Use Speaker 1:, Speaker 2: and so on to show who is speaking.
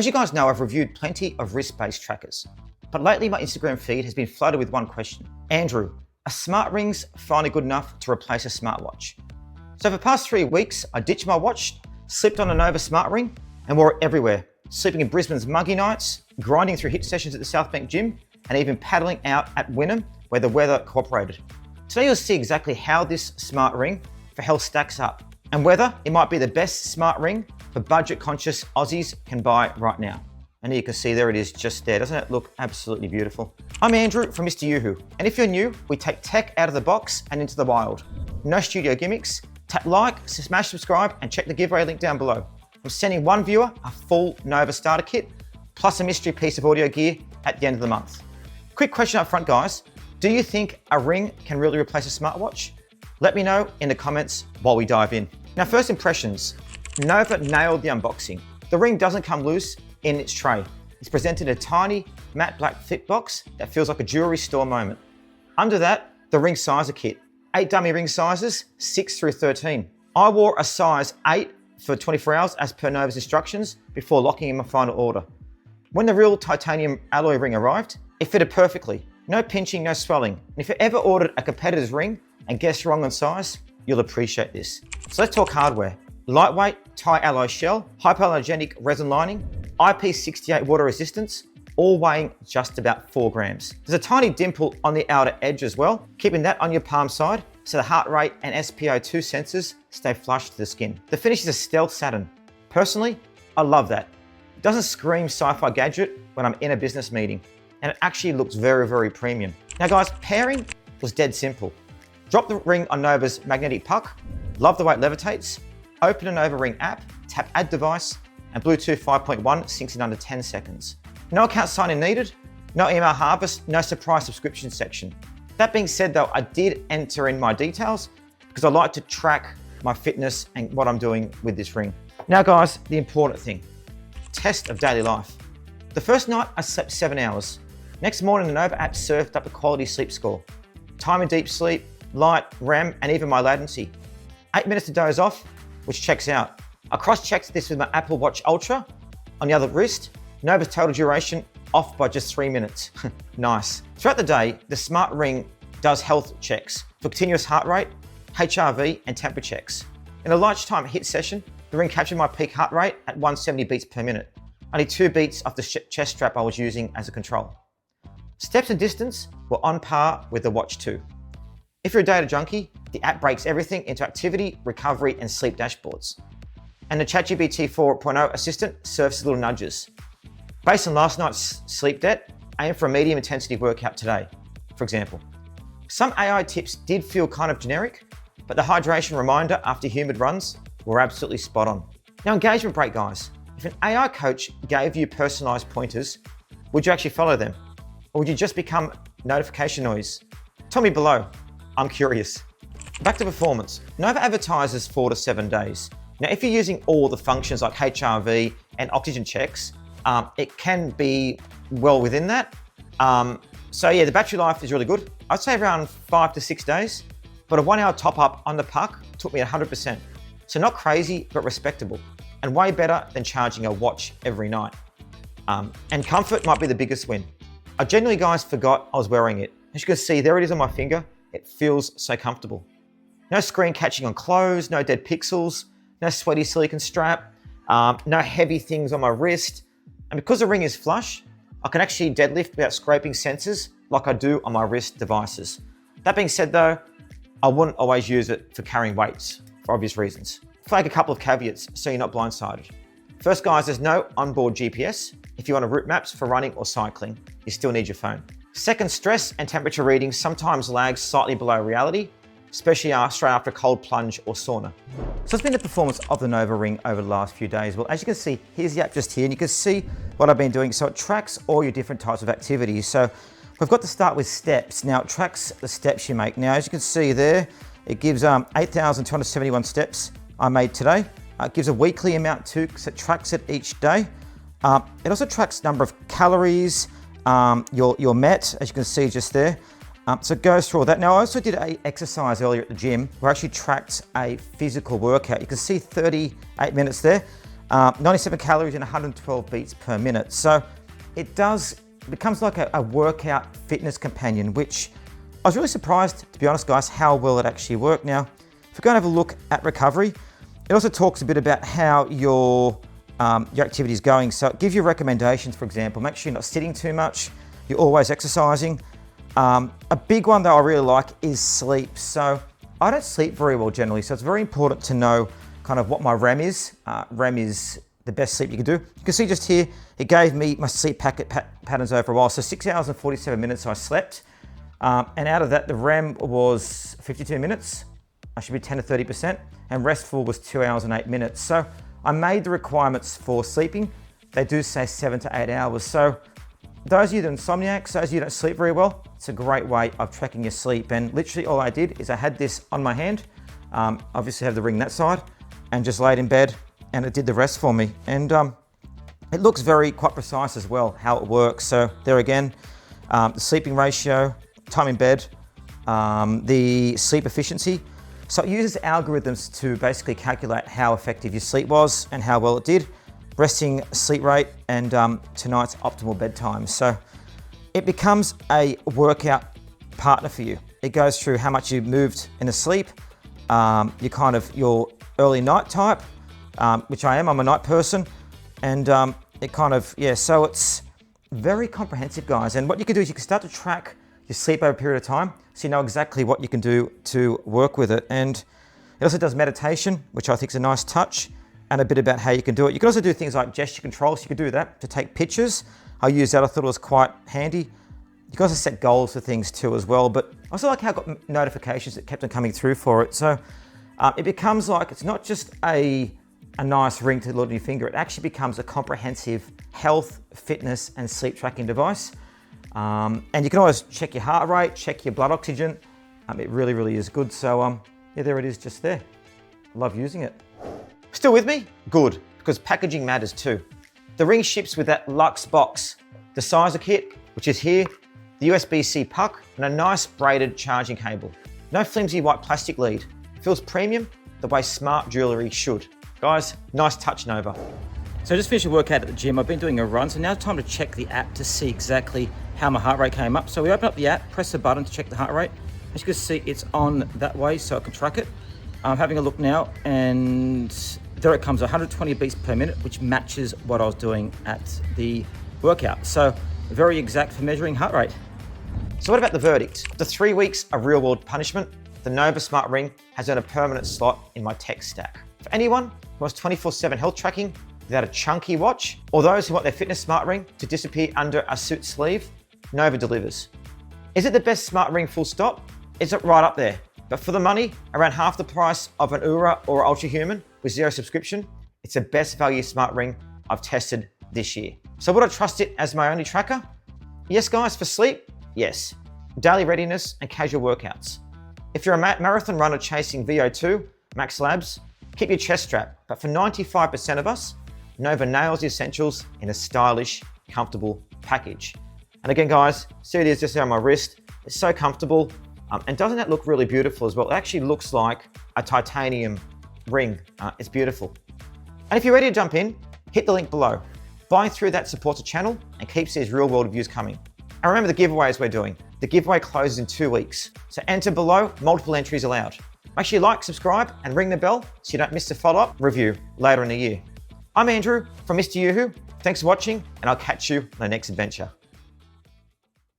Speaker 1: As you guys know, I've reviewed plenty of wrist-based trackers, but lately my Instagram feed has been flooded with one question. Andrew, are smart rings finally good enough to replace a smartwatch? So for the past 3 weeks, I ditched my watch, slipped on a Nova smart ring, and wore it everywhere, sleeping in Brisbane's muggy nights, grinding through HIIT sessions at the South Bank gym, and even paddling out at Wynnum where the weather cooperated. Today you'll see exactly how this smart ring for health stacks up, and whether it might be the best smart ring for budget-conscious Aussies can buy right now. And you can see there it is just there. Doesn't it look absolutely beautiful? I'm Andrew from mr.youwho, and if you're new, we take tech out of the box and into the wild. No studio gimmicks. Tap like, smash subscribe, and check the giveaway link down below. I'm sending one viewer a full Nova starter kit, plus a mystery piece of audio gear at the end of the month. Quick question up front, guys. Do you think a ring can really replace a smartwatch? Let me know in the comments while we dive in. Now, first impressions. Nova nailed the unboxing. The ring doesn't come loose in its tray. It's presented in a tiny matte black flip box that feels like a jewelry store moment. Under that, the ring sizer kit. 8 dummy ring sizes, 6 through 13. I wore a size 8 for 24 hours as per Nova's instructions before locking in my final order. When the real titanium alloy ring arrived, it fitted perfectly. No pinching, no swelling. And if you ever ordered a competitor's ring and guessed wrong on size, you'll appreciate this. So let's talk hardware. Lightweight Ti-alloy shell, hypoallergenic resin lining, IP68 water resistance, all weighing just about 4 grams. There's a tiny dimple on the outer edge as well, keeping that on your palm side so the heart rate and SpO2 sensors stay flush to the skin. The finish is a stealth satin. Personally, I love that. It doesn't scream sci-fi gadget when I'm in a business meeting, and it actually looks very, very premium. Now guys, pairing was dead simple. Drop the ring on Nova's magnetic puck, love the way it levitates, open a Nova Ring app, tap add device, and Bluetooth 5.1 syncs in under 10 seconds. No account sign-in needed, no email harvest, no surprise subscription section. That being said though, I did enter in my details because I like to track my fitness and what I'm doing with this ring. Now guys, the important thing, test of daily life. The first night I slept 7 hours. Next morning the Nova app served up a quality sleep score. Time in deep sleep, light, REM, and even my latency. 8 minutes to doze off, which checks out. I cross-checked this with my Apple Watch Ultra on the other wrist. Nova's total duration off by just 3 minutes. Nice. Throughout the day, the smart ring does health checks for continuous heart rate, HRV, and temperature checks. In a lunchtime HIIT session, the ring captured my peak heart rate at 170 beats per minute. Only 2 beats off the chest strap I was using as a control. Steps and distance were on par with the Watch 2. If you're a data junkie, the app breaks everything into activity, recovery, and sleep dashboards. And the ChatGPT 4.0 assistant serves little nudges. Based on last night's sleep debt, aim for a medium intensity workout today, for example. Some AI tips did feel kind of generic, but the hydration reminder after humid runs were absolutely spot on. Now, engagement break, guys. If an AI coach gave you personalized pointers, would you actually follow them? Or would you just become notification noise? Tell me below. I'm curious. Back to performance. Nova advertises 4 to 7 days. Now, if you're using all the functions like HRV and oxygen checks, it can be well within that. So yeah, the battery life is really good. I'd say around 5 to 6 days, but a 1 hour top up on the puck took me 100%. So not crazy, but respectable, and way better than charging a watch every night. And comfort might be the biggest win. I genuinely, guys, forgot I was wearing it. As you can see, there it is on my finger. It feels so comfortable. No screen catching on clothes, no dead pixels, no sweaty silicone strap, no heavy things on my wrist. And because the ring is flush, I can actually deadlift without scraping sensors like I do on my wrist devices. That being said though, I wouldn't always use it for carrying weights for obvious reasons. Flag a couple of caveats so you're not blindsided. First guys, there's no onboard GPS. If you want route maps for running or cycling, you still need your phone. Second, stress and temperature readings sometimes lag slightly below reality, especially straight after a cold plunge or sauna. So it's been the performance of the Nova Ring over the last few days. Well, as you can see, here's the app just here, and you can see what I've been doing. So it tracks all your different types of activities. So we've got to start with steps. Now it tracks the steps you make. Now, as you can see there, it gives 8,271 steps I made today. It gives a weekly amount too, because it tracks it each day. It also tracks number of calories, your MET, as you can see just there. So it goes through all that. Now, I also did an exercise earlier at the gym where I actually tracked a physical workout. You can see 38 minutes there. 97 calories and 112 beats per minute. So it becomes like a workout fitness companion, which I was really surprised, to be honest, guys, how well it actually worked. Now, if we're going to have a look at recovery, it also talks a bit about how your activity is going. So it gives you recommendations, for example, make sure you're not sitting too much, you're always exercising. A big one that I really like is sleep. So I don't sleep very well generally, so it's very important to know kind of what my REM is. REM is the best sleep you can do. You can see just here, it gave me my sleep patterns over a while. So 6 hours and 47 minutes I slept. And out of that, the REM was 52 minutes. I should be 10 to 30%. And restful was 2 hours and 8 minutes. So I made the requirements for sleeping. They do say 7 to 8 hours. So those of you that are insomniacs, those of you that don't sleep very well, it's a great way of tracking your sleep. And literally all I did is I had this on my hand. Obviously have the ring that side and just laid in bed and it did the rest for me. And it looks quite precise as well, how it works. So there again, the sleeping ratio, time in bed, the sleep efficiency. So it uses algorithms to basically calculate how effective your sleep was and how well it did, resting sleep rate, and tonight's optimal bedtime. So it becomes a workout partner for you. It goes through how much you moved in the sleep, your early night type, which I'm a night person, and so it's very comprehensive, guys. And what you can do is you can start to track your sleep over a period of time, so you know exactly what you can do to work with it. And it also does meditation, which I think is a nice touch, and a bit about how you can do it. You can also do things like gesture control, so you can do that to take pictures. I use that, I thought it was quite handy. You can also set goals for things too as well, but I also like how I got notifications that kept on coming through for it. So it becomes like, it's not just a nice ring to load on your finger, it actually becomes a comprehensive health, fitness, and sleep tracking device. And you can always check your heart rate, check your blood oxygen. It really, really is good. So yeah, there it is just there. Love using it. Still with me? Good, because packaging matters too. The ring ships with that Luxe box, the sizer kit, which is here, the USB-C puck, and a nice braided charging cable. No flimsy white plastic lead. Feels premium the way smart jewelry should. Guys, nice touch, Nova. So I just finished a workout at the gym. I've been doing a run, so now it's time to check the app to see exactly how my heart rate came up. So we open up the app, press the button to check the heart rate. As you can see, it's on that way, so I can track it. I'm having a look now, and there it comes, 120 beats per minute, which matches what I was doing at the workout. So very exact for measuring heart rate. So what about the verdict? After 3 weeks of real world punishment, the Nova Smart Ring has earned a permanent slot in my tech stack. For anyone who wants 24/7 health tracking without a chunky watch, or those who want their fitness smart ring to disappear under a suit sleeve, Nova delivers. Is it the best smart ring full stop? Is it right up there? But for the money, around half the price of an Oura or Ultrahuman with 0 subscription, it's the best value smart ring I've tested this year. So would I trust it as my only tracker? Yes, guys, for sleep, yes. Daily readiness and casual workouts. If you're a marathon runner chasing VO2, max labs, keep your chest strapped. But for 95% of us, Nova nails the essentials in a stylish, comfortable package. And again, guys, see it is just there on my wrist. It's so comfortable. And doesn't that look really beautiful as well? It actually looks like a titanium ring. It's beautiful. And if you're ready to jump in, hit the link below. Buying through that supports the channel and keeps these real world reviews coming. And remember the giveaways we're doing. The giveaway closes in 2 weeks. So enter below, multiple entries allowed. Make sure you like, subscribe, and ring the bell so you don't miss the follow-up review later in the year. I'm Andrew from Mr. YooHoo. Thanks for watching, and I'll catch you on the next adventure.